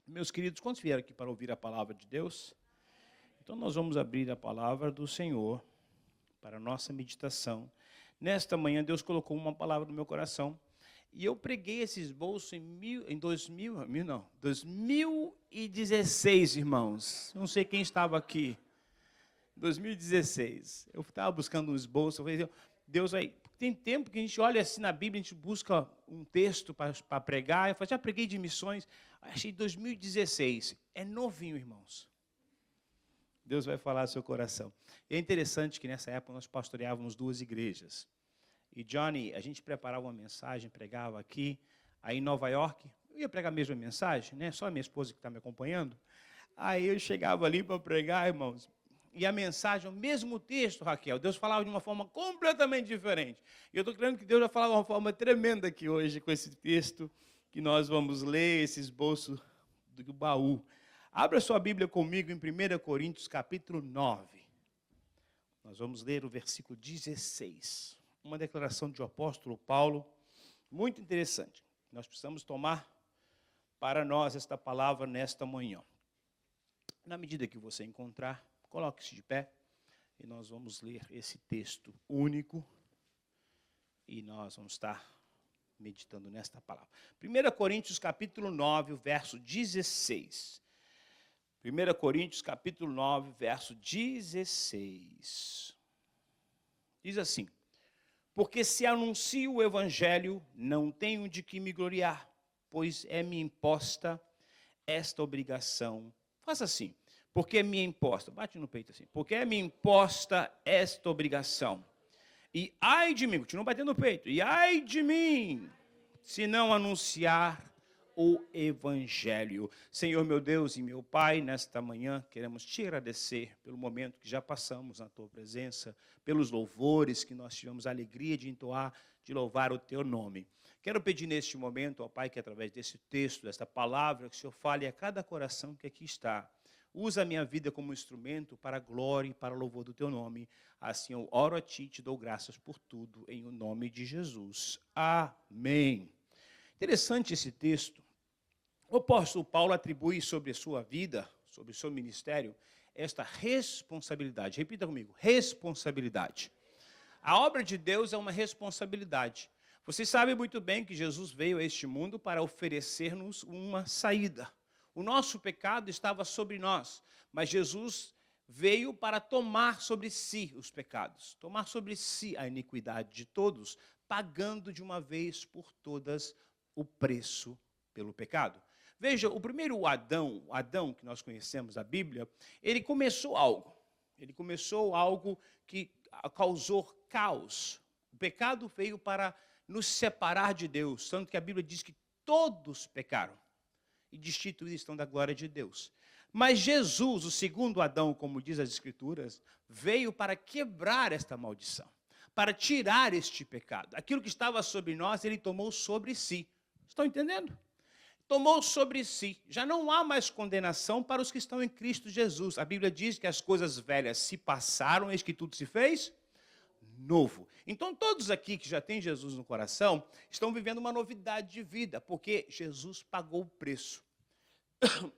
Meus queridos, quantos vieram aqui para ouvir a palavra de Deus? Então nós vamos abrir a palavra do Senhor para a nossa meditação. Nesta manhã Deus colocou uma palavra no meu coração e eu preguei esse esboço em 2016, irmãos. Não sei quem estava aqui. 2016. Eu estava buscando um esboço, eu falei, Deus vai... Tem tempo que a gente olha assim na Bíblia, a gente busca um texto para pregar. Eu falei, já preguei de missões. Achei 2016. É novinho, irmãos. Deus vai falar ao seu coração. E é interessante que nessa época nós pastoreávamos 2 igrejas. E Johnny, a gente preparava uma mensagem, pregava aqui, aí em Nova York. Eu ia pregar a mesma mensagem, né? Só a minha esposa que está me acompanhando. Aí eu chegava ali para pregar, irmãos. E a mensagem, o mesmo texto, Raquel, Deus falava de uma forma completamente diferente. E eu estou crendo que Deus vai falar de uma forma tremenda aqui hoje com esse texto que nós vamos ler, esse esboço do baú. Abra sua Bíblia comigo em 1 Coríntios, capítulo 9. Nós vamos ler o versículo 16. Uma declaração de o apóstolo Paulo, muito interessante. Nós precisamos tomar para nós esta palavra nesta manhã. Na medida que você encontrar, coloque-se de pé e nós vamos ler esse texto único e nós vamos estar meditando nesta palavra. 1 Coríntios capítulo 9, verso 16. 1 Coríntios capítulo 9, verso 16. Diz assim: porque se anuncio o evangelho, não tenho de que me gloriar, pois é-me imposta esta obrigação. Faça assim. Porque me imposta, bate no peito assim, porque me imposta esta obrigação. E ai de mim, continua batendo no peito, e ai de mim, se não anunciar o evangelho. Senhor meu Deus e meu Pai, nesta manhã queremos te agradecer pelo momento que já passamos na tua presença, pelos louvores que nós tivemos a alegria de entoar, de louvar o teu nome. Quero pedir neste momento ao Pai que através desse texto, desta palavra, que o Senhor fale a cada coração que aqui está. Usa a minha vida como instrumento para a glória e para o louvor do teu nome. Assim eu oro a ti e te dou graças por tudo, em o nome de Jesus. Amém. Interessante esse texto. O apóstolo Paulo atribui sobre a sua vida, sobre o seu ministério, esta responsabilidade. Repita comigo, responsabilidade. A obra de Deus é uma responsabilidade. Vocês sabem muito bem que Jesus veio a este mundo para oferecer-nos uma saída. O nosso pecado estava sobre nós, mas Jesus veio para tomar sobre si os pecados, tomar sobre si a iniquidade de todos, pagando de uma vez por todas o preço pelo pecado. Veja, o primeiro Adão que nós conhecemos da Bíblia, ele começou algo que causou caos. O pecado veio para nos separar de Deus, tanto que a Bíblia diz que todos pecaram e destituídos estão da glória de Deus. Mas Jesus, o segundo Adão, como diz as Escrituras, veio para quebrar esta maldição, para tirar este pecado. Aquilo que estava sobre nós, ele tomou sobre si. Estão entendendo? Tomou sobre si. Já não há mais condenação para os que estão em Cristo Jesus. A Bíblia diz que as coisas velhas se passaram, eis que tudo se fez novo. Então, todos aqui que já têm Jesus no coração, estão vivendo uma novidade de vida, porque Jesus pagou o preço.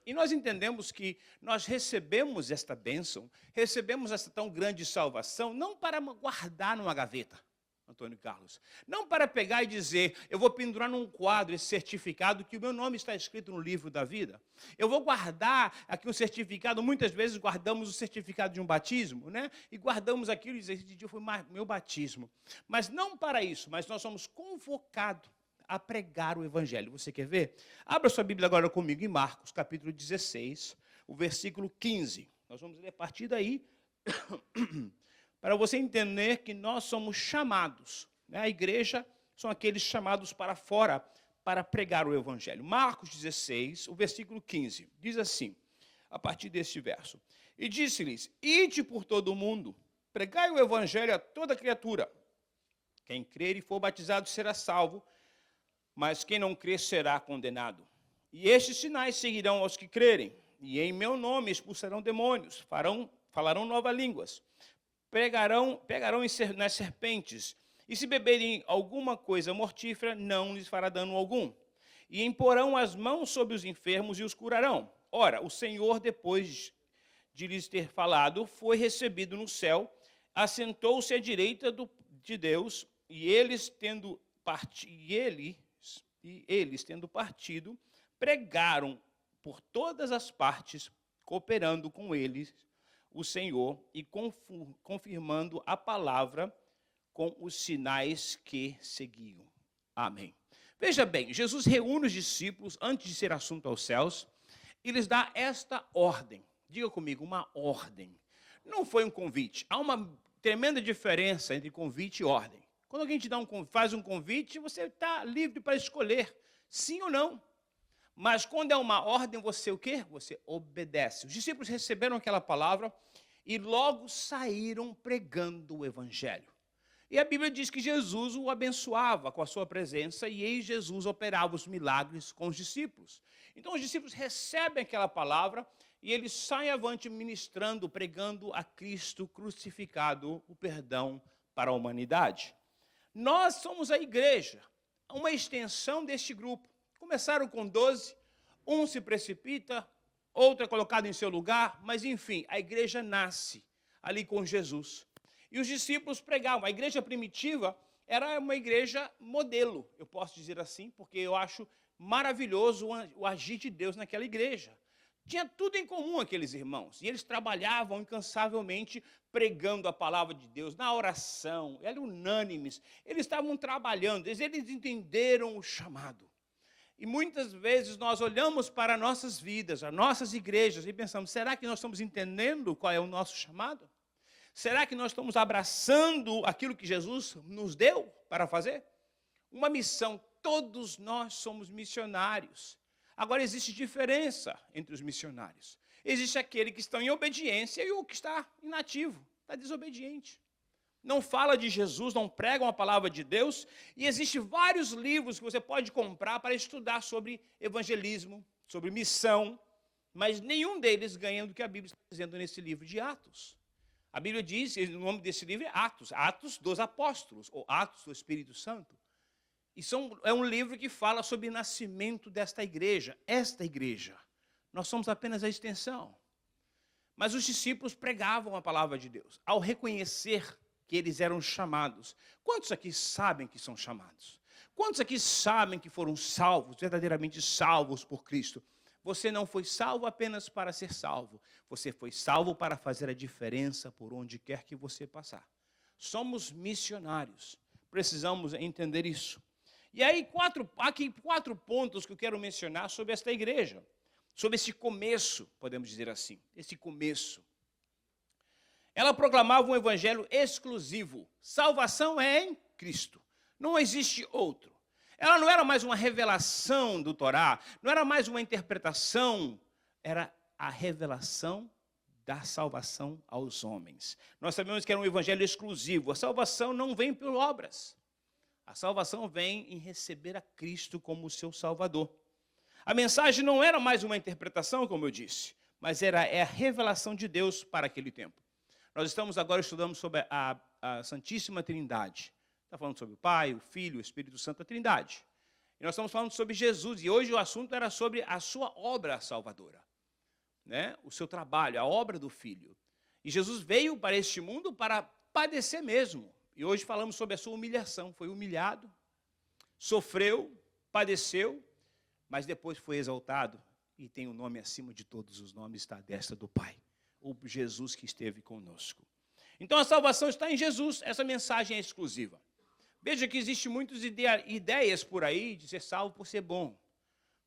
E nós entendemos que nós recebemos esta bênção, recebemos esta tão grande salvação, não para guardar numa gaveta, Antônio Carlos, não para pegar e dizer, eu vou pendurar num quadro esse certificado que o meu nome está escrito no livro da vida. Eu vou guardar aqui um certificado, muitas vezes guardamos o certificado de um batismo, né? E guardamos aquilo e dizemos, esse dia foi meu batismo. Mas não para isso, mas nós somos convocados a pregar o evangelho. Você quer ver? Abra sua Bíblia agora comigo em Marcos, capítulo 16, o versículo 15. Nós vamos ler a partir daí, para você entender que nós somos chamados, né? A igreja são aqueles chamados para fora para pregar o evangelho. Marcos 16, o versículo 15, diz assim, a partir deste verso: e disse-lhes, ide por todo o mundo, pregai o evangelho a toda criatura. Quem crer e for batizado será salvo, mas quem não crer será condenado. E estes sinais seguirão aos que crerem, e em meu nome expulsarão demônios, falarão novas línguas, pegarão nas serpentes, e se beberem alguma coisa mortífera, não lhes fará dano algum. e imporão as mãos sobre os enfermos e os curarão. Ora, o Senhor, depois de lhes ter falado, foi recebido no céu, assentou-se à direita de Deus, e eles tendo partido, pregaram por todas as partes, cooperando com eles o Senhor e confirmando a palavra com os sinais que seguiam. Amém. Veja bem, Jesus reúne os discípulos antes de ser assunto aos céus e lhes dá esta ordem. Diga comigo, uma ordem. Não foi um convite. Há uma tremenda diferença entre convite e ordem. Quando alguém te faz um convite, você está livre para escolher sim ou não. Mas quando é uma ordem, você o quê? Você obedece. Os discípulos receberam aquela palavra e logo saíram pregando o evangelho. E a Bíblia diz que Jesus o abençoava com a sua presença e eis Jesus operava os milagres com os discípulos. Então os discípulos recebem aquela palavra e eles saem avante ministrando, pregando a Cristo crucificado, o perdão para a humanidade. Nós somos a igreja, uma extensão deste grupo. Começaram com 12, um se precipita, outro é colocado em seu lugar, mas enfim, a igreja nasce ali com Jesus. E os discípulos pregavam. A igreja primitiva era uma igreja modelo, eu posso dizer assim, porque eu acho maravilhoso o agir de Deus naquela igreja. Tinha tudo em comum aqueles irmãos, e eles trabalhavam incansavelmente pregando a palavra de Deus, na oração, eram unânimes, eles estavam trabalhando, eles entenderam o chamado. E muitas vezes nós olhamos para nossas vidas, as nossas igrejas, e pensamos, será que nós estamos entendendo qual é o nosso chamado? Será que nós estamos abraçando aquilo que Jesus nos deu para fazer? Uma missão, todos nós somos missionários. Agora existe diferença entre os missionários. Existe aquele que está em obediência e o que está inativo, está desobediente. Não fala de Jesus, não pregam a palavra de Deus, e existem vários livros que você pode comprar para estudar sobre evangelismo, sobre missão, mas nenhum deles ganha do que a Bíblia está dizendo nesse livro de Atos. A Bíblia diz, o nome desse livro é Atos, Atos dos Apóstolos, ou Atos do Espírito Santo. E é um livro que fala sobre o nascimento desta igreja, esta igreja. Nós somos apenas a extensão. Mas os discípulos pregavam a palavra de Deus, ao reconhecer que eles eram chamados. Quantos aqui sabem que são chamados? Quantos aqui sabem que foram salvos, verdadeiramente salvos por Cristo? Você não foi salvo apenas para ser salvo. Você foi salvo para fazer a diferença por onde quer que você passar. Somos missionários. Precisamos entender isso. E aí, aqui quatro pontos que eu quero mencionar sobre esta igreja. Sobre esse começo, podemos dizer assim. Esse começo. Ela proclamava um evangelho exclusivo. Salvação é em Cristo. Não existe outro. Ela não era mais uma revelação do Torá, não era mais uma interpretação, era a revelação da salvação aos homens. Nós sabemos que era um evangelho exclusivo. A salvação não vem por obras. A salvação vem em receber a Cristo como o seu Salvador. A mensagem não era mais uma interpretação, como eu disse, mas é a revelação de Deus para aquele tempo. Nós estamos agora estudando sobre a Santíssima Trindade. Está falando sobre o Pai, o Filho, o Espírito Santo, a Trindade. E nós estamos falando sobre Jesus, e hoje o assunto era sobre a sua obra salvadora, né? O seu trabalho, a obra do Filho. E Jesus veio para este mundo para padecer mesmo. E hoje falamos sobre a sua humilhação. Foi humilhado, sofreu, padeceu, mas depois foi exaltado e tem o nome acima de todos os nomes, está à destra do Pai. O Jesus que esteve conosco. Então a salvação está em Jesus, essa mensagem é exclusiva. Veja que existem muitas ideias por aí de ser salvo por ser bom,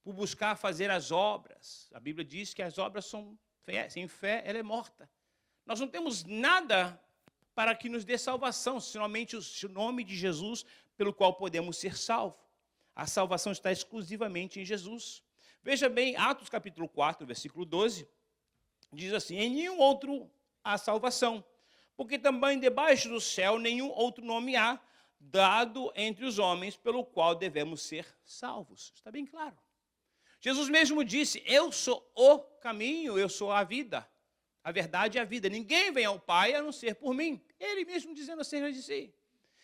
por buscar fazer as obras. A Bíblia diz que as obras são fé, sem fé ela é morta. Nós não temos nada para que nos dê salvação, somente o nome de Jesus pelo qual podemos ser salvos. A salvação está exclusivamente em Jesus. Veja bem, Atos capítulo 4, versículo 12, diz assim, em nenhum outro há salvação, porque também debaixo do céu nenhum outro nome há, dado entre os homens, pelo qual devemos ser salvos. Está bem claro. Jesus mesmo disse, eu sou o caminho, eu sou a vida, a verdade e a vida. Ninguém vem ao Pai a não ser por mim. Ele mesmo dizendo acerca de si.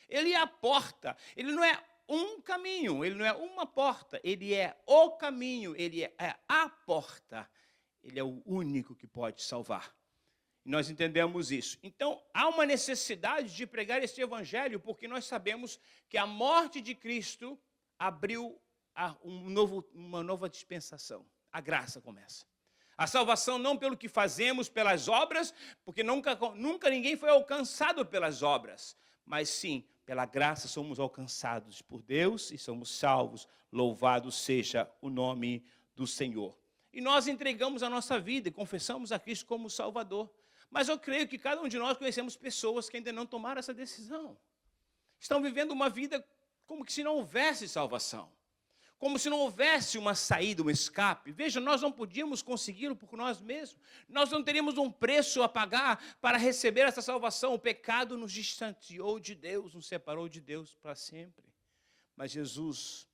Ele é a porta, ele não é um caminho, ele não é uma porta, ele é o caminho, ele é a porta. Ele é o único que pode salvar. E nós entendemos isso. Então, há uma necessidade de pregar esse evangelho, porque nós sabemos que a morte de Cristo abriu uma nova dispensação. A graça começa. A salvação não pelo que fazemos, pelas obras, porque nunca ninguém foi alcançado pelas obras, mas sim, pela graça somos alcançados por Deus e somos salvos. Louvado seja o nome do Senhor. E nós entregamos a nossa vida e confessamos a Cristo como Salvador. Mas eu creio que cada um de nós conhecemos pessoas que ainda não tomaram essa decisão. Estão vivendo uma vida como que se não houvesse salvação. Como se não houvesse uma saída, um escape. Veja, nós não podíamos consegui-lo por nós mesmos. Nós não teríamos um preço a pagar para receber essa salvação. O pecado nos distanciou de Deus, nos separou de Deus para sempre. Mas Jesus,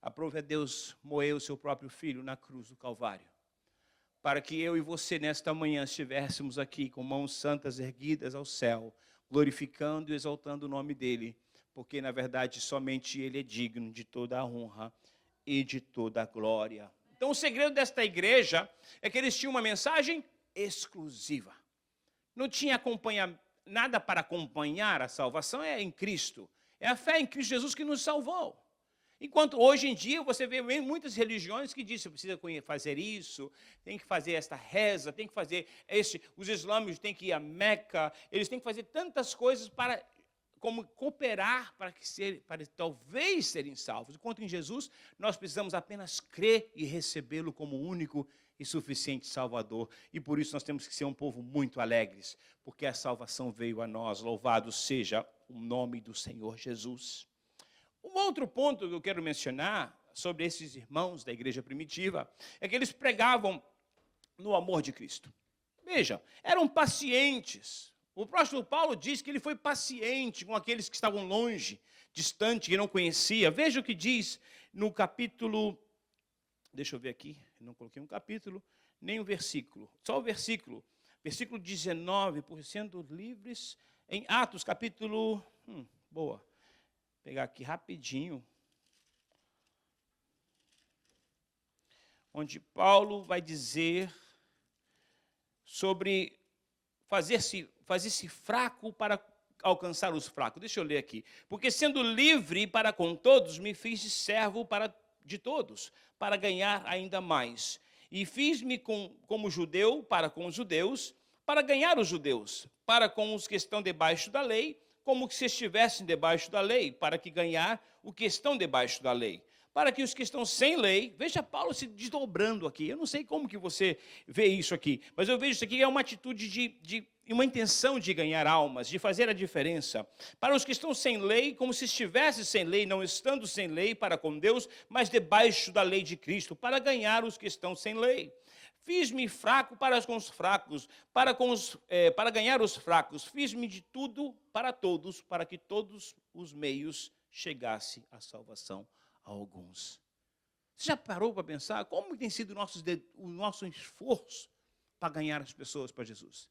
aprove a Deus, moeu o seu próprio Filho na cruz do Calvário, para que eu e você, nesta manhã, estivéssemos aqui com mãos santas erguidas ao céu, glorificando e exaltando o nome dEle, porque, na verdade, somente Ele é digno de toda a honra e de toda a glória. Então, o segredo desta igreja é que eles tinham uma mensagem exclusiva. Não tinha nada para acompanhar a salvação, é em Cristo. É a fé em Cristo Jesus que nos salvou. Enquanto hoje em dia você vê muitas religiões que dizem que você precisa fazer isso, tem que fazer esta reza, tem que fazer os islâmicos têm que ir a Meca, eles têm que fazer tantas coisas para como cooperar para talvez serem salvos. Enquanto em Jesus, nós precisamos apenas crer e recebê-lo como único e suficiente Salvador. E por isso nós temos que ser um povo muito alegres, porque a salvação veio a nós. Louvado seja o nome do Senhor Jesus. Um outro ponto que eu quero mencionar sobre esses irmãos da igreja primitiva é que eles pregavam no amor de Cristo. Veja, eram pacientes. O apóstolo Paulo diz que ele foi paciente com aqueles que estavam longe, distante, que não conhecia. Veja o que diz no capítulo, deixa eu ver aqui, não coloquei um capítulo, nem um versículo, só o versículo 19, por sendo livres, em Atos, capítulo, boa, vou pegar aqui rapidinho, onde Paulo vai dizer sobre fazer-se fraco para alcançar os fracos. Deixa eu ler aqui. Porque sendo livre para com todos, me fiz de servo de todos, para ganhar ainda mais. E fiz-me como judeu para com os judeus, para ganhar os judeus, para com os que estão debaixo da lei, como se estivessem debaixo da lei, para que ganhar o que estão debaixo da lei. Para que os que estão sem lei, veja Paulo se desdobrando aqui, eu não sei como que você vê isso aqui, mas eu vejo isso aqui é uma atitude uma intenção de ganhar almas, de fazer a diferença. Para os que estão sem lei, como se estivesse sem lei, não estando sem lei para com Deus, mas debaixo da lei de Cristo, para ganhar os que estão sem lei. Fiz-me fraco para com os fracos, para ganhar os fracos, fiz-me de tudo para todos, para que todos os meios chegassem à salvação a alguns. Você já parou para pensar como tem sido o nosso esforço para ganhar as pessoas para Jesus?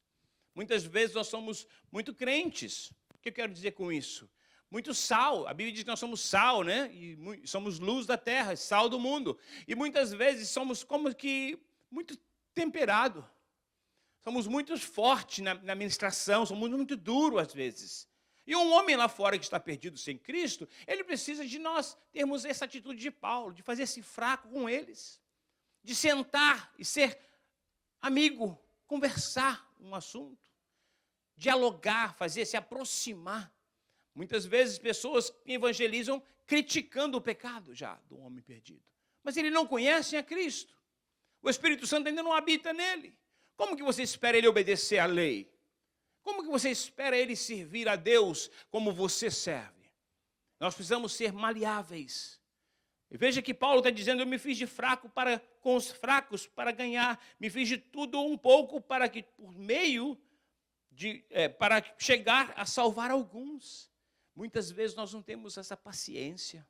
Muitas vezes nós somos muito crentes. O que eu quero dizer com isso? Muito sal. A Bíblia diz que nós somos sal, né? E somos luz da terra, sal do mundo. E muitas vezes somos como que muito temperado. Somos muito fortes na ministração, somos muito duros às vezes. E um homem lá fora que está perdido sem Cristo, ele precisa de nós termos essa atitude de Paulo, de fazer-se fraco com eles, de sentar e ser amigo, conversar um assunto, dialogar, se aproximar. Muitas vezes pessoas evangelizam criticando o pecado já do homem perdido, mas ele não conhece a Cristo. O Espírito Santo ainda não habita nele. Como que você espera ele obedecer à lei? Como que você espera ele servir a Deus como você serve? Nós precisamos ser maleáveis. E veja que Paulo está dizendo, eu me fiz de fraco com os fracos para ganhar, me fiz de tudo um pouco para que por meio para chegar a salvar alguns. Muitas vezes nós não temos essa paciência.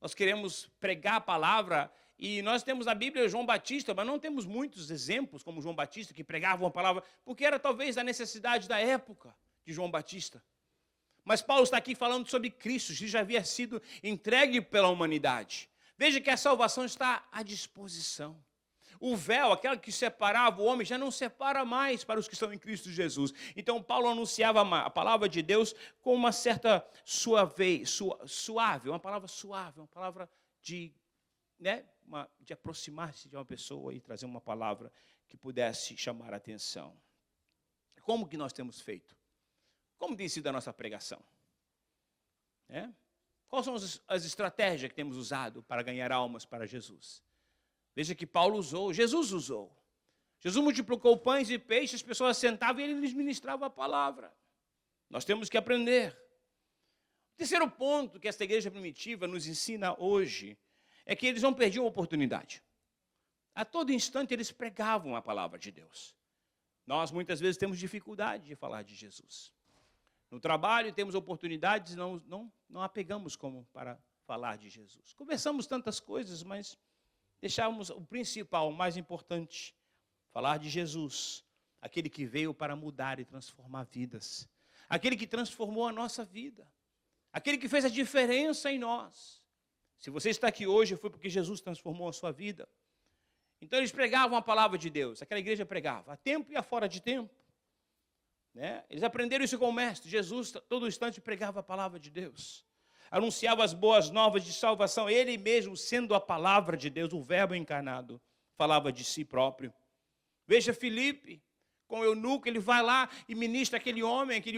Nós queremos pregar a palavra e nós temos na Bíblia João Batista, mas não temos muitos exemplos como João Batista que pregavam a palavra, porque era talvez a necessidade da época de João Batista. Mas Paulo está aqui falando sobre Cristo, que já havia sido entregue pela humanidade. Veja que a salvação está à disposição. O véu, aquela que separava o homem, já não separa mais para os que estão em Cristo Jesus. Então Paulo anunciava a palavra de Deus com uma certa suave, uma palavra suave, uma palavra de aproximar-se de uma pessoa e trazer uma palavra que pudesse chamar a atenção. Como que nós temos feito? Como tem sido a nossa pregação? Quais são as estratégias que temos usado para ganhar almas para Jesus? Veja que Paulo usou, Jesus usou. Jesus multiplicou pães e peixes, as pessoas sentavam e ele lhes ministrava a palavra. Nós temos que aprender. O terceiro ponto que esta igreja primitiva nos ensina hoje é que eles não perdiam a oportunidade. A todo instante eles pregavam a palavra de Deus. Nós muitas vezes temos dificuldade de falar de Jesus. No trabalho temos oportunidades e não a pegamos como para falar de Jesus. Conversamos tantas coisas, mas deixávamos o principal, o mais importante, falar de Jesus, aquele que veio para mudar e transformar vidas, aquele que transformou a nossa vida, aquele que fez a diferença em nós. Se você está aqui hoje, foi porque Jesus transformou a sua vida. Então eles pregavam a palavra de Deus, aquela igreja pregava, a tempo e a fora de tempo. Eles aprenderam isso com o mestre. Jesus, todo instante, pregava a palavra de Deus. Anunciava as boas novas de salvação. Ele mesmo, sendo a palavra de Deus, o verbo encarnado, falava de si próprio. Veja Filipe, com o eunuco, ele vai lá e ministra aquele homem que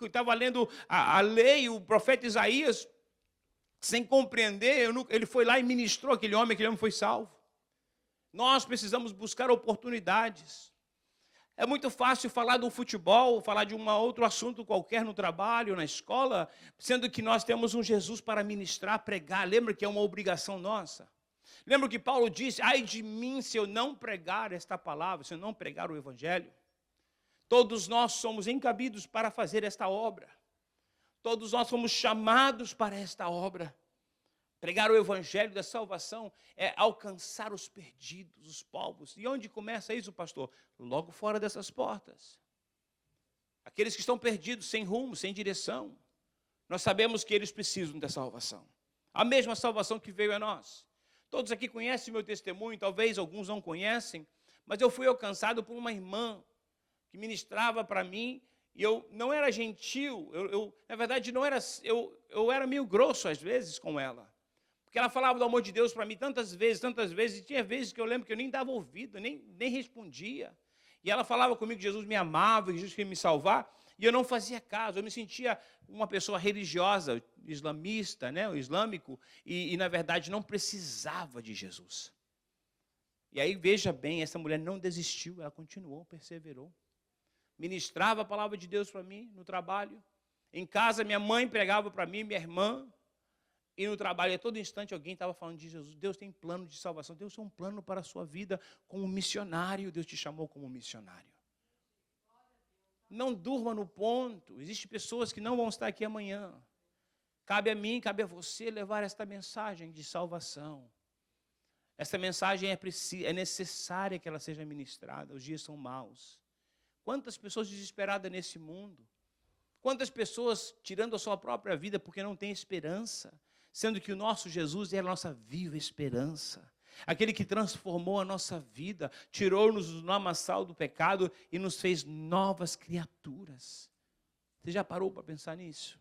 estava lendo a lei, o profeta Isaías, sem compreender, ele foi lá e ministrou aquele homem foi salvo. Nós precisamos buscar oportunidades. É muito fácil falar do futebol, falar de um outro assunto qualquer no trabalho, na escola, sendo que nós temos um Jesus para ministrar, pregar. Lembra que é uma obrigação nossa? Lembra que Paulo disse, ai de mim se eu não pregar esta palavra, se eu não pregar o evangelho? Todos nós somos encabidos para fazer esta obra. Todos nós somos chamados para esta obra. Pregar o evangelho da salvação é alcançar os perdidos, os povos. E onde começa isso, pastor? Logo fora dessas portas. Aqueles que estão perdidos, sem rumo, sem direção. Nós sabemos que eles precisam da salvação. A mesma salvação que veio a nós. Todos aqui conhecem meu testemunho, talvez alguns não conhecem, mas eu fui alcançado por uma irmã que ministrava para mim, e eu não era gentil, na verdade não era, eu era meio grosso às vezes com ela. Porque ela falava do amor de Deus para mim tantas vezes, e tinha vezes que eu lembro que eu nem dava ouvido, nem respondia. E ela falava comigo que Jesus me amava, que Jesus queria me salvar, e eu não fazia caso, eu me sentia uma pessoa religiosa, islamista, o islâmico, e na verdade não precisava de Jesus. E aí veja bem, essa mulher não desistiu, ela continuou, perseverou. Ministrava a palavra de Deus para mim no trabalho. Em casa minha mãe pregava para mim, minha irmã. E no trabalho, a todo instante, alguém estava falando de Jesus. Deus tem plano de salvação. Deus tem um plano para a sua vida como missionário. Deus te chamou como missionário. Não durma no ponto. Existem pessoas que não vão estar aqui amanhã. Cabe a mim, cabe a você levar esta mensagem de salvação. Essa mensagem é necessária que ela seja ministrada. Os dias são maus. Quantas pessoas desesperadas nesse mundo. Quantas pessoas tirando a sua própria vida porque não tem esperança. Sendo que o nosso Jesus é a nossa viva esperança. Aquele que transformou a nossa vida, tirou-nos do lamaçal do pecado e nos fez novas criaturas. Você já parou para pensar nisso?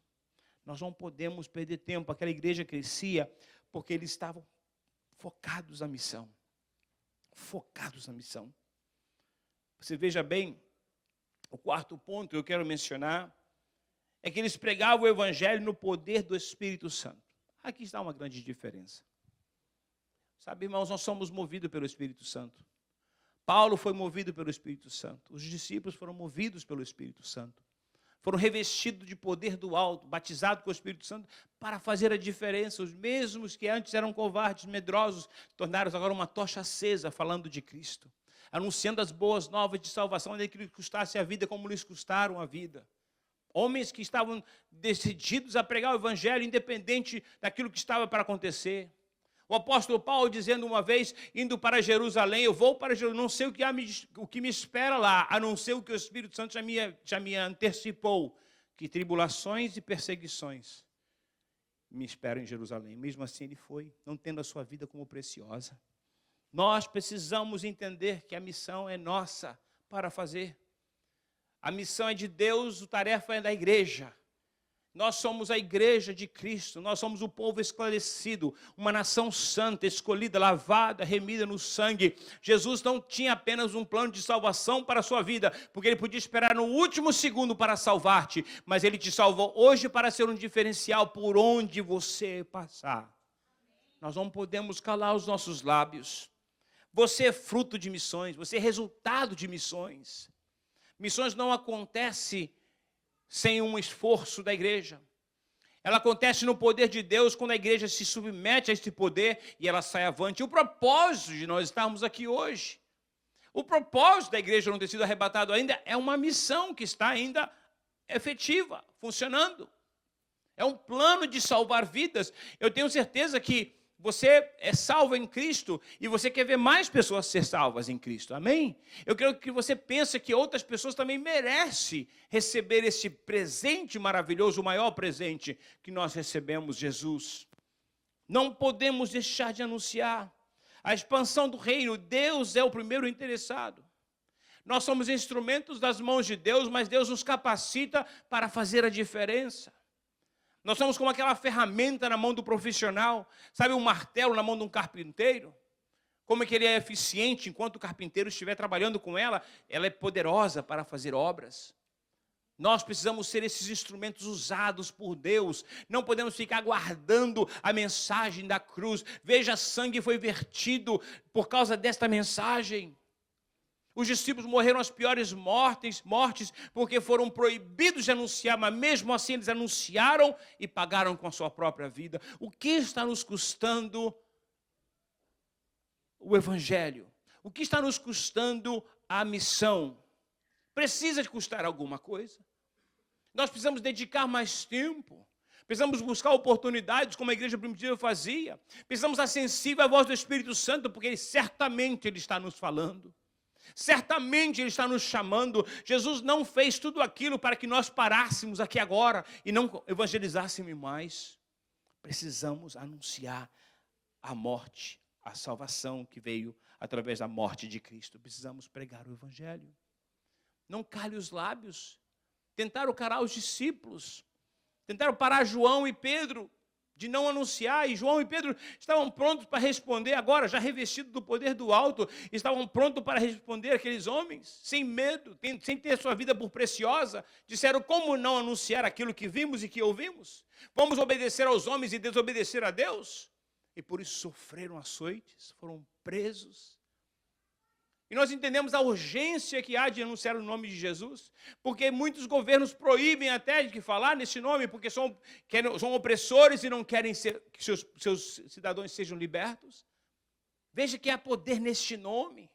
Nós não podemos perder tempo. Aquela igreja crescia porque eles estavam focados na missão. Focados na missão. Você veja bem, o quarto ponto que eu quero mencionar é que eles pregavam o evangelho no poder do Espírito Santo. Aqui está uma grande diferença. Sabe, irmãos, nós somos movidos pelo Espírito Santo. Paulo foi movido pelo Espírito Santo. Os discípulos foram movidos pelo Espírito Santo. Foram revestidos de poder do alto, batizados com o Espírito Santo, para fazer a diferença. Os mesmos que antes eram covardes, medrosos, tornaram-se agora uma tocha acesa, falando de Cristo. Anunciando as boas novas de salvação, daquilo que custasse a vida, como lhes custaram a vida. Homens que estavam decididos a pregar o evangelho, independente daquilo que estava para acontecer. O apóstolo Paulo dizendo uma vez, indo para Jerusalém, eu vou para Jerusalém, não sei o que me espera lá, a não ser o que o Espírito Santo já me antecipou. que tribulações e perseguições me esperam em Jerusalém. Mesmo assim ele foi, não tendo a sua vida como preciosa. Nós precisamos entender que a missão é nossa para fazer. A missão é de Deus, a tarefa é da igreja. Nós somos a igreja de Cristo, nós somos o povo esclarecido, uma nação santa, escolhida, lavada, remida no sangue. Jesus não tinha apenas um plano de salvação para a sua vida, porque ele podia esperar no último segundo para salvar-te, mas ele te salvou hoje para ser um diferencial por onde você passar. Nós não podemos calar os nossos lábios. Você é fruto de missões, você é resultado de missões. Missões não acontecem sem um esforço da igreja. Ela acontece no poder de Deus quando a igreja se submete a esse poder e ela sai avante. O propósito de nós estarmos aqui hoje, o propósito da igreja não ter sido arrebatado ainda, é uma missão que está ainda efetiva, funcionando. É um plano de salvar vidas. Eu tenho certeza que você é salvo em Cristo e você quer ver mais pessoas ser salvas em Cristo, amém? Eu quero que você pense que outras pessoas também merecem receber esse presente maravilhoso, o maior presente que nós recebemos, Jesus. Não podemos deixar de anunciar a expansão do reino. Deus é o primeiro interessado. Nós somos instrumentos das mãos de Deus, mas Deus nos capacita para fazer a diferença. Nós somos como aquela ferramenta na mão do profissional, sabe, um martelo na mão de um carpinteiro? Como é que ele é eficiente enquanto o carpinteiro estiver trabalhando com ela? Ela é poderosa para fazer obras. Nós precisamos ser esses instrumentos usados por Deus. Não podemos ficar guardando a mensagem da cruz. Veja, sangue foi vertido por causa desta mensagem. Os discípulos morreram as piores mortes, porque foram proibidos de anunciar, mas mesmo assim eles anunciaram e pagaram com a sua própria vida. O que está nos custando o evangelho? O que está nos custando a missão? Precisa de custar alguma coisa. Nós precisamos dedicar mais tempo. Precisamos buscar oportunidades, como a igreja primitiva fazia. Precisamos ser sensíveis à voz do Espírito Santo, porque certamente Ele está nos falando. Certamente Ele está nos chamando. Jesus não fez tudo aquilo para que nós parássemos aqui agora e não evangelizássemos mais. Precisamos anunciar a morte, a salvação que veio através da morte de Cristo. Precisamos pregar o evangelho. Não cale os lábios. Tentaram calar os discípulos. Tentaram parar João e Pedro de não anunciar, e João e Pedro estavam prontos para responder agora, já revestidos do poder do alto, estavam prontos para responder aqueles homens, sem medo, sem ter sua vida por preciosa. Disseram: como não anunciar aquilo que vimos e que ouvimos? Vamos obedecer aos homens e desobedecer a Deus? E por isso sofreram açoites, foram presos. E nós entendemos a urgência que há de anunciar o nome de Jesus, porque muitos governos proíbem até de falar nesse nome, porque são opressores e não querem que seus cidadãos sejam libertos. Veja que há poder neste nome.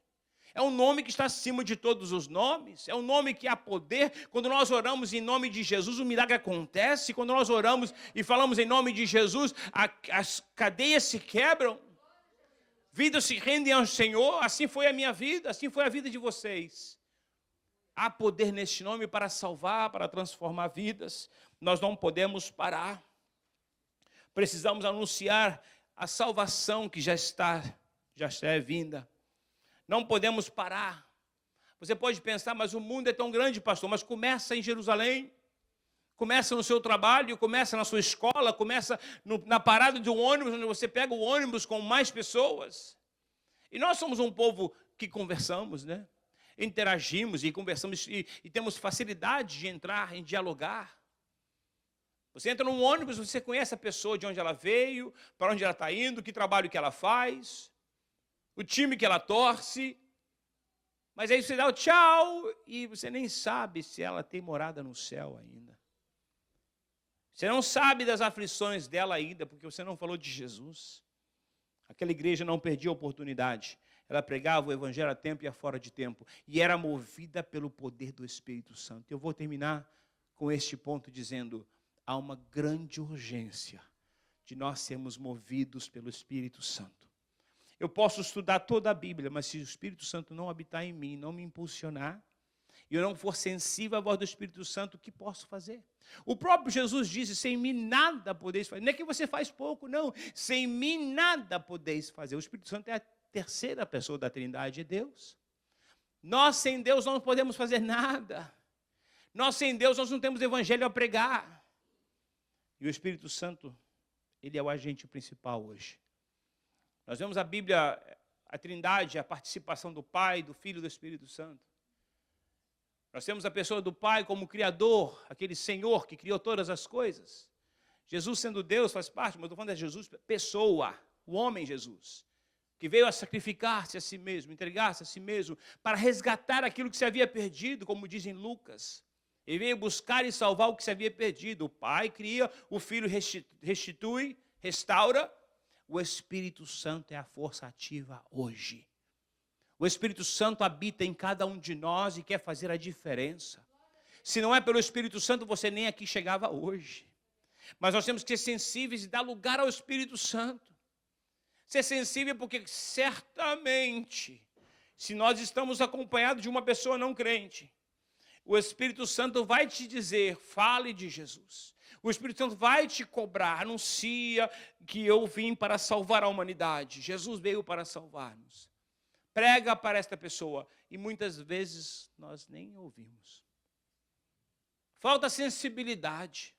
É um nome que está acima de todos os nomes. É um nome que há poder. Quando nós oramos em nome de Jesus, o milagre acontece. Quando nós oramos e falamos em nome de Jesus, as cadeias se quebram. Vidas se rendem ao Senhor. Assim foi a minha vida, assim foi a vida de vocês. Há poder neste nome para salvar, para transformar vidas. Nós não podemos parar. Precisamos anunciar a salvação que já está vinda. Não podemos parar. Você pode pensar: mas o mundo é tão grande, pastor. Mas começa em Jerusalém. Começa no seu trabalho, começa na sua escola, começa na parada de um ônibus, onde você pega o ônibus com mais pessoas. E nós somos um povo que conversamos, né? Interagimos e conversamos e temos facilidade de entrar, em dialogar. Você entra num ônibus, você conhece a pessoa, de onde ela veio, para onde ela está indo, que trabalho que ela faz, o time que ela torce. Mas aí você dá o tchau e você nem sabe se ela tem morada no céu ainda. Você não sabe das aflições dela ainda, porque você não falou de Jesus. Aquela igreja não perdia a oportunidade. Ela pregava o evangelho a tempo e a fora de tempo. E era movida pelo poder do Espírito Santo. Eu vou terminar com este ponto dizendo: há uma grande urgência de nós sermos movidos pelo Espírito Santo. Eu posso estudar toda a Bíblia, mas se o Espírito Santo não habitar em mim, não me impulsionar, e eu não for sensível à voz do Espírito Santo, o que posso fazer? O próprio Jesus disse, sem mim nada podeis fazer. Não é que você faz pouco, não. Sem mim nada podeis fazer. O Espírito Santo é a terceira pessoa da Trindade, é Deus. Nós sem Deus não podemos fazer nada. Nós sem Deus nós não temos evangelho a pregar. E o Espírito Santo, ele é o agente principal hoje. Nós vemos a Bíblia, a Trindade, a participação do Pai, do Filho e do Espírito Santo. Nós temos a pessoa do Pai como Criador, aquele Senhor que criou todas as coisas. Jesus sendo Deus faz parte, mas eu estou falando de Jesus, pessoa, o homem Jesus, que veio a sacrificar-se a si mesmo, entregar-se a si mesmo, para resgatar aquilo que se havia perdido, como diz em Lucas. Ele veio buscar e salvar o que se havia perdido. O Pai cria, o Filho restitui, restaura. O Espírito Santo é a força ativa hoje. O Espírito Santo habita em cada um de nós e quer fazer a diferença. Se não é pelo Espírito Santo, você nem aqui chegava hoje. Mas nós temos que ser sensíveis e dar lugar ao Espírito Santo. Ser sensível porque certamente, se nós estamos acompanhados de uma pessoa não crente, o Espírito Santo vai te dizer, fale de Jesus. O Espírito Santo vai te cobrar, anuncia que eu vim para salvar a humanidade. Jesus veio para salvar-nos. Prega para esta pessoa e muitas vezes nós nem ouvimos. Falta sensibilidade.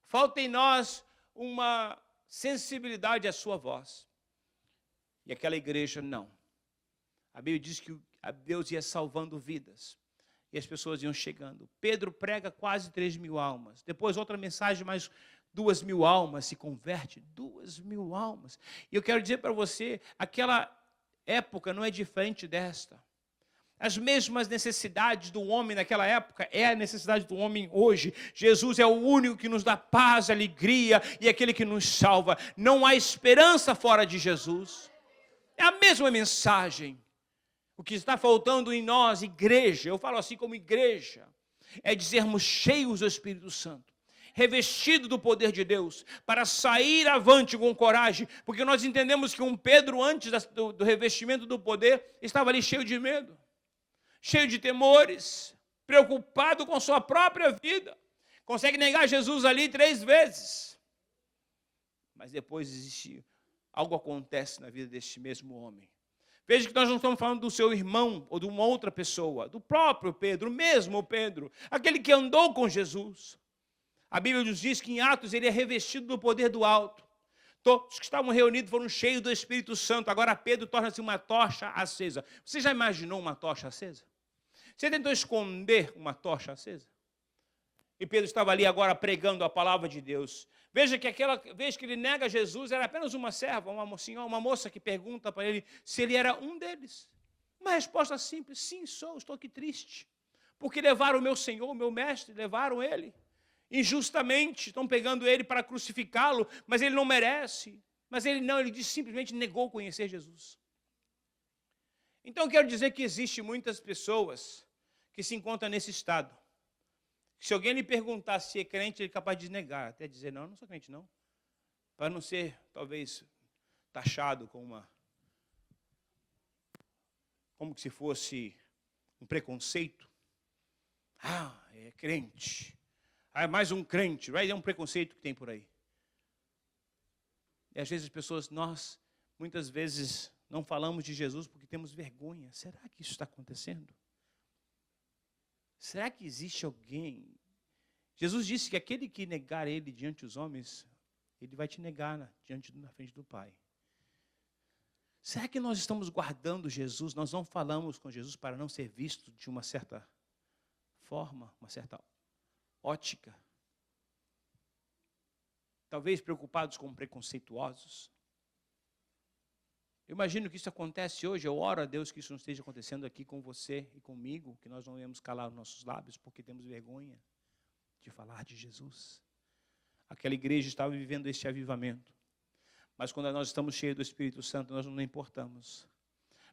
Falta em nós uma sensibilidade à sua voz. E aquela igreja não. A Bíblia diz que Deus ia salvando vidas. E as pessoas iam chegando. Pedro prega quase 3.000 almas. Depois outra mensagem, mais 2.000 almas se converte. 2.000 almas. E eu quero dizer para você, aquela época não é diferente desta. As mesmas necessidades do homem naquela época é a necessidade do homem hoje. Jesus é o único que nos dá paz, alegria e aquele que nos salva. Não há esperança fora de Jesus. É a mesma mensagem. O que está faltando em nós, igreja, eu falo assim como igreja, é dizermos cheios do Espírito Santo, revestido do poder de Deus, para sair avante com coragem, porque nós entendemos que um Pedro, antes do revestimento do poder, estava ali cheio de medo, cheio de temores, preocupado com sua própria vida, consegue negar Jesus ali 3 vezes, mas depois existe, algo acontece na vida deste mesmo homem. Veja que nós não estamos falando do seu irmão ou de uma outra pessoa, do próprio Pedro, o mesmo Pedro, aquele que andou com Jesus. A Bíblia nos diz que em Atos ele é revestido do poder do alto. Todos que estavam reunidos foram cheios do Espírito Santo. Agora Pedro torna-se uma tocha acesa. Você já imaginou uma tocha acesa? Você tentou esconder uma tocha acesa? E Pedro estava ali agora pregando a palavra de Deus. Veja que aquela vez que ele nega Jesus, era apenas uma serva, uma moça que pergunta para ele se ele era um deles. Uma resposta simples, sim, sou, estou aqui triste. Porque levaram o meu Senhor, o meu mestre, levaram ele. Injustamente, estão pegando ele para crucificá-lo, mas ele não merece. Mas ele não, ele simplesmente negou conhecer Jesus. Então eu quero dizer que existe muitas pessoas que se encontram nesse estado. Se alguém lhe perguntar se é crente, ele é capaz de negar, até dizer, não, eu não sou crente, não. Para não ser, talvez, taxado como se fosse um preconceito. Ah, é crente. Ah, é mais um crente. É um preconceito que tem por aí. E às vezes as pessoas, nós, muitas vezes, não falamos de Jesus porque temos vergonha. Será que isso está acontecendo? Será que existe alguém? Jesus disse que aquele que negar ele diante dos homens, ele vai te negar na frente do Pai. Será que nós estamos guardando Jesus? Nós não falamos com Jesus para não ser visto de uma certa forma, uma certa ótica? Talvez preocupados com preconceituosos? Eu imagino que isso acontece hoje, eu oro a Deus que isso não esteja acontecendo aqui com você e comigo, que nós não vamos calar os nossos lábios porque temos vergonha de falar de Jesus. Aquela igreja estava vivendo este avivamento, mas quando nós estamos cheios do Espírito Santo, nós não importamos,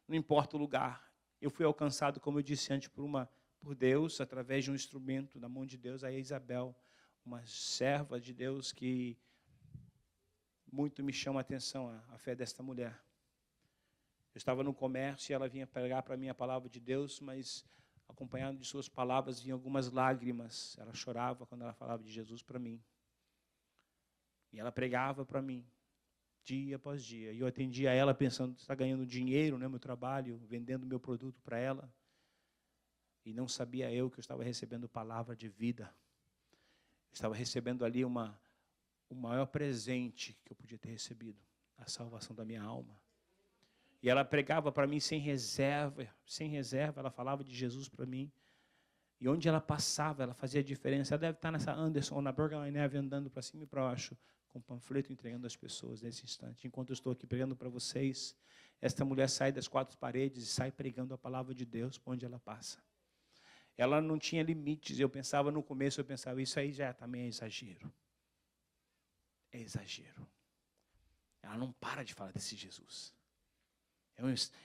não importa o lugar. Eu fui alcançado, como eu disse antes, por Deus, através de um instrumento na mão de Deus, a Isabel, uma serva de Deus que muito me chama a atenção, a fé desta mulher. Eu estava no comércio e ela vinha pregar para mim a palavra de Deus, mas acompanhado de suas palavras, vinham algumas lágrimas. Ela chorava quando ela falava de Jesus para mim. E ela pregava para mim, dia após dia. E eu atendia ela pensando, está ganhando dinheiro, né, meu trabalho, vendendo meu produto para ela. E não sabia eu que eu estava recebendo palavra de vida. Eu estava recebendo ali o maior presente que eu podia ter recebido, a salvação da minha alma. E ela pregava para mim sem reserva, ela falava de Jesus para mim. E onde ela passava, ela fazia diferença. Ela deve estar nessa Anderson ou na Bergline Ave andando para cima e para baixo, com panfleto entregando às pessoas nesse instante. Enquanto eu estou aqui pregando para vocês, esta mulher sai das quatro paredes e sai pregando a palavra de Deus por onde ela passa. Ela não tinha limites. Eu pensava no começo, isso aí já também é exagero. É exagero. Ela não para de falar desse Jesus.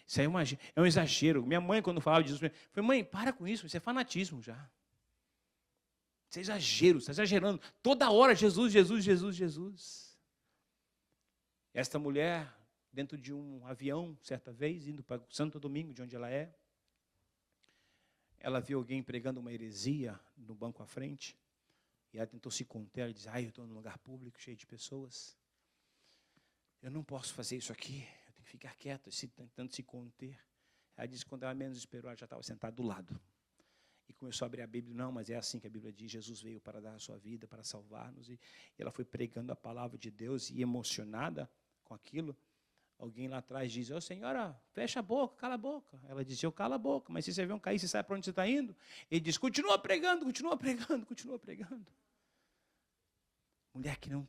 Isso aí é um exagero. Minha mãe, quando falava de Jesus, falei, mãe, para com isso é fanatismo já. Isso é exagero, você está exagerando. Toda hora, Jesus, Jesus, Jesus, Jesus. Esta mulher, dentro de um avião, certa vez, indo para Santo Domingo, de onde ela é, ela viu alguém pregando uma heresia no banco à frente, e ela tentou se conter, ela disse, eu estou num lugar público, cheio de pessoas, eu não posso fazer isso aqui, eu tenho que ficar quieta, tentando se conter. Ela disse que quando ela menos esperou, ela já estava sentada do lado. E começou a abrir a Bíblia, não, mas é assim que a Bíblia diz, Jesus veio para dar a sua vida, para salvar-nos. E ela foi pregando a palavra de Deus, e emocionada com aquilo, alguém lá atrás diz, senhora, fecha a boca, cala a boca. Ela disse, eu calo a boca, mas se você vê um cair, você sabe para onde você está indo? Ele diz, continua pregando, continua pregando, continua pregando. Mulher que não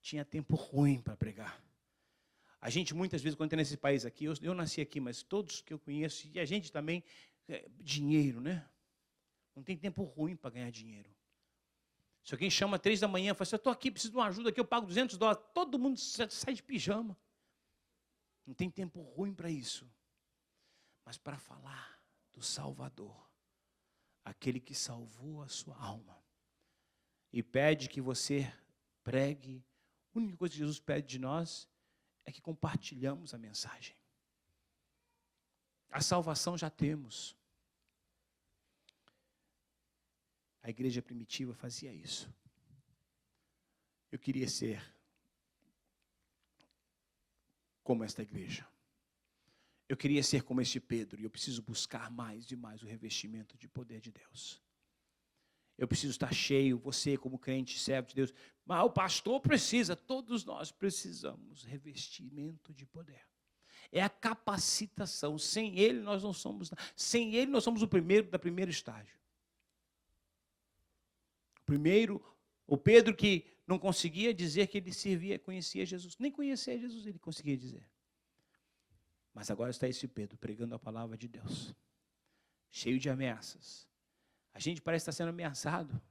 tinha tempo ruim para pregar. A gente, muitas vezes, quando está nesse país aqui, eu nasci aqui, mas todos que eu conheço, e a gente também, dinheiro, né? Não tem tempo ruim para ganhar dinheiro. Se alguém chama 3 da manhã e fala assim, eu estou aqui, preciso de uma ajuda aqui, eu pago $200, todo mundo sai de pijama. Não tem tempo ruim para isso. Mas para falar do Salvador, aquele que salvou a sua alma, e pede que você pregue, a única coisa que Jesus pede de nós é que compartilhamos a mensagem. A salvação já temos. A igreja primitiva fazia isso. Eu queria ser como esta igreja. Eu queria ser como este Pedro, e eu preciso buscar mais e mais o revestimento de poder de Deus. Eu preciso estar cheio, você como crente, servo de Deus. Mas o pastor precisa, todos nós precisamos revestimento de poder. É a capacitação. Sem ele nós não somos nada. Sem ele nós somos o primeiro estágio. O Pedro que não conseguia dizer que ele conhecia Jesus. Nem conhecia Jesus ele conseguia dizer. Mas agora está esse Pedro pregando a palavra de Deus. Cheio de ameaças. A gente parece estar sendo ameaçado.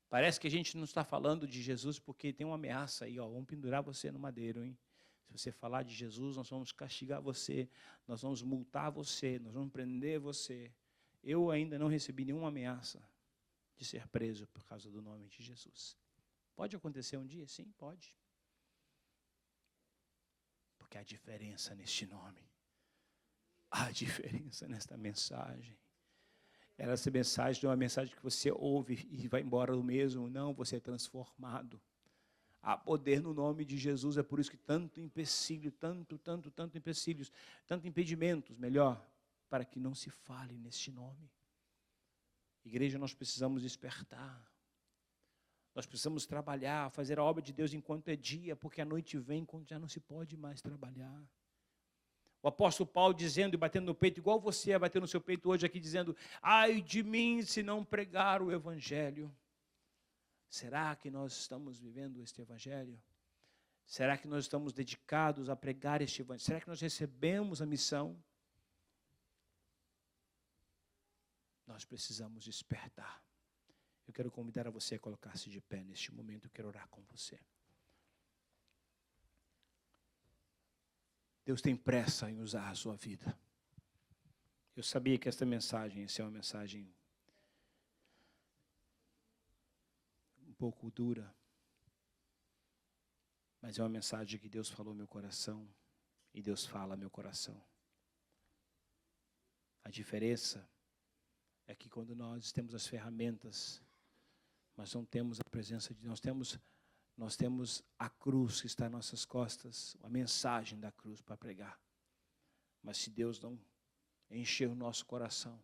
Parece que a gente não está falando de Jesus porque tem uma ameaça aí, vamos pendurar você no madeiro, hein? Se você falar de Jesus, nós vamos castigar você, nós vamos multar você, nós vamos prender você. Eu ainda não recebi nenhuma ameaça de ser preso por causa do nome de Jesus. Pode acontecer um dia? Sim, pode. Porque há diferença neste nome. Há diferença nesta mensagem. Essa mensagem não é uma mensagem que você ouve e vai embora do mesmo. Não, você é transformado. Há poder no nome de Jesus. É por isso que tanto empecilho, tanto empecilhos, tanto impedimentos, melhor, para que não se fale neste nome. Igreja, nós precisamos despertar. Nós precisamos trabalhar, fazer a obra de Deus enquanto é dia, porque a noite vem quando já não se pode mais trabalhar. O apóstolo Paulo dizendo e batendo no peito, igual você a bater no seu peito hoje aqui, dizendo, ai de mim se não pregar o evangelho. Será que nós estamos vivendo este evangelho? Será que nós estamos dedicados a pregar este evangelho? Será que nós recebemos a missão? Nós precisamos despertar. Eu quero convidar a você a colocar-se de pé neste momento, eu quero orar com você. Deus tem pressa em usar a sua vida. Eu sabia que essa mensagem ia ser uma mensagem um pouco dura, mas é uma mensagem que Deus falou no meu coração e Deus fala no meu coração. A diferença é que quando nós temos as ferramentas, mas não temos a presença de Deus, nós temos a cruz que está em nossas costas, a mensagem da cruz para pregar. Mas se Deus não encher o nosso coração,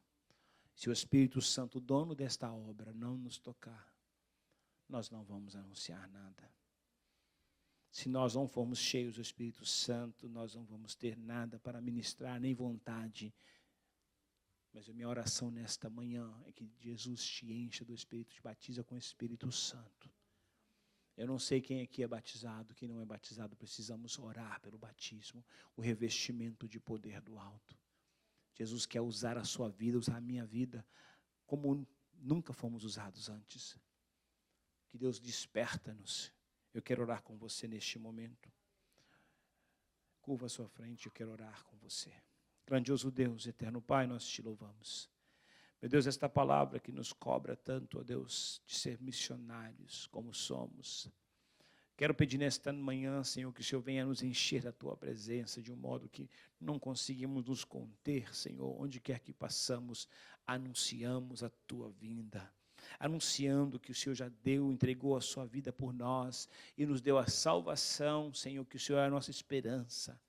se o Espírito Santo, o dono desta obra, não nos tocar, nós não vamos anunciar nada. Se nós não formos cheios do Espírito Santo, nós não vamos ter nada para ministrar, nem vontade. Mas a minha oração nesta manhã é que Jesus te encha do Espírito, te batiza com o Espírito Santo. Eu não sei quem aqui é batizado, quem não é batizado, precisamos orar pelo batismo, o revestimento de poder do alto. Jesus quer usar a sua vida, usar a minha vida, como nunca fomos usados antes. Que Deus desperta-nos. Eu quero orar com você neste momento. Curva a sua frente, eu quero orar com você. Grandioso Deus, eterno Pai, nós te louvamos. Meu Deus, esta palavra que nos cobra tanto, ó Deus, de ser missionários como somos. Quero pedir nesta manhã, Senhor, que o Senhor venha nos encher da Tua presença de um modo que não conseguimos nos conter, Senhor. Onde quer que passamos, anunciamos a Tua vinda. Anunciando que o Senhor já deu, entregou a sua vida por nós e nos deu a salvação, Senhor, que o Senhor é a nossa esperança.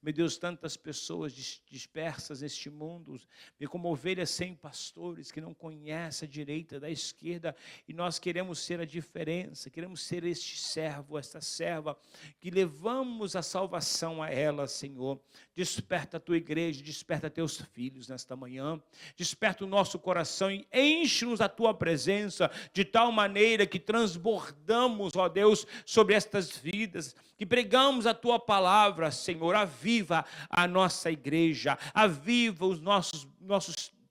Meu Deus, tantas pessoas dispersas neste mundo, como ovelhas sem pastores, que não conhecem a direita da esquerda, e nós queremos ser a diferença, queremos ser este servo, esta serva, que levamos a salvação a elas, Senhor. Desperta a tua igreja, desperta teus filhos nesta manhã, desperta o nosso coração e enche-nos da tua presença, de tal maneira que transbordamos, ó Deus, sobre estas vidas, que pregamos a tua palavra, Senhor. Aviva a nossa igreja, aviva os nossos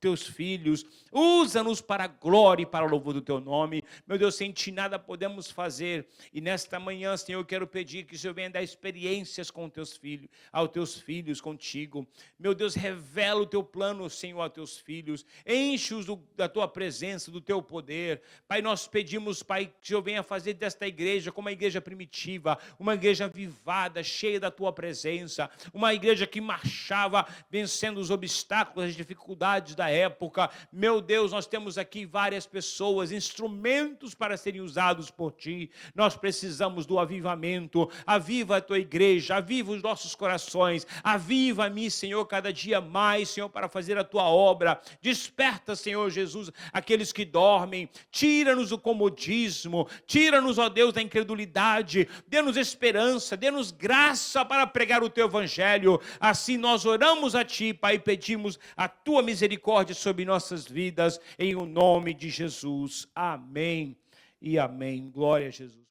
teus filhos, usa-nos para a glória e para o louvor do teu nome. Meu Deus, sem ti nada podemos fazer, e nesta manhã, Senhor, eu quero pedir que o Senhor venha dar experiências com teus filhos, aos teus filhos, contigo. Meu Deus, revela o teu plano, Senhor, aos teus filhos, enche-os da tua presença, do teu poder. Pai, nós pedimos, Pai, que o Senhor venha fazer desta igreja como uma igreja primitiva, uma igreja avivada, cheia da tua presença, uma igreja que marchava vencendo os obstáculos, as dificuldades da época. Meu Deus, nós temos aqui várias pessoas, instrumentos para serem usados por ti. Nós precisamos do avivamento. Aviva a tua igreja, aviva os nossos corações, aviva-me, Senhor, cada dia mais, Senhor, para fazer a tua obra. Desperta, Senhor Jesus, aqueles que dormem, tira-nos do comodismo, tira-nos, ó Deus, da incredulidade, dê-nos esperança, dê-nos graça para pregar o teu evangelho. Assim nós oramos a ti, Pai, e pedimos a tua misericórdia sobre nossas vidas, em o nome de Jesus. Amém e amém. Glória a Jesus.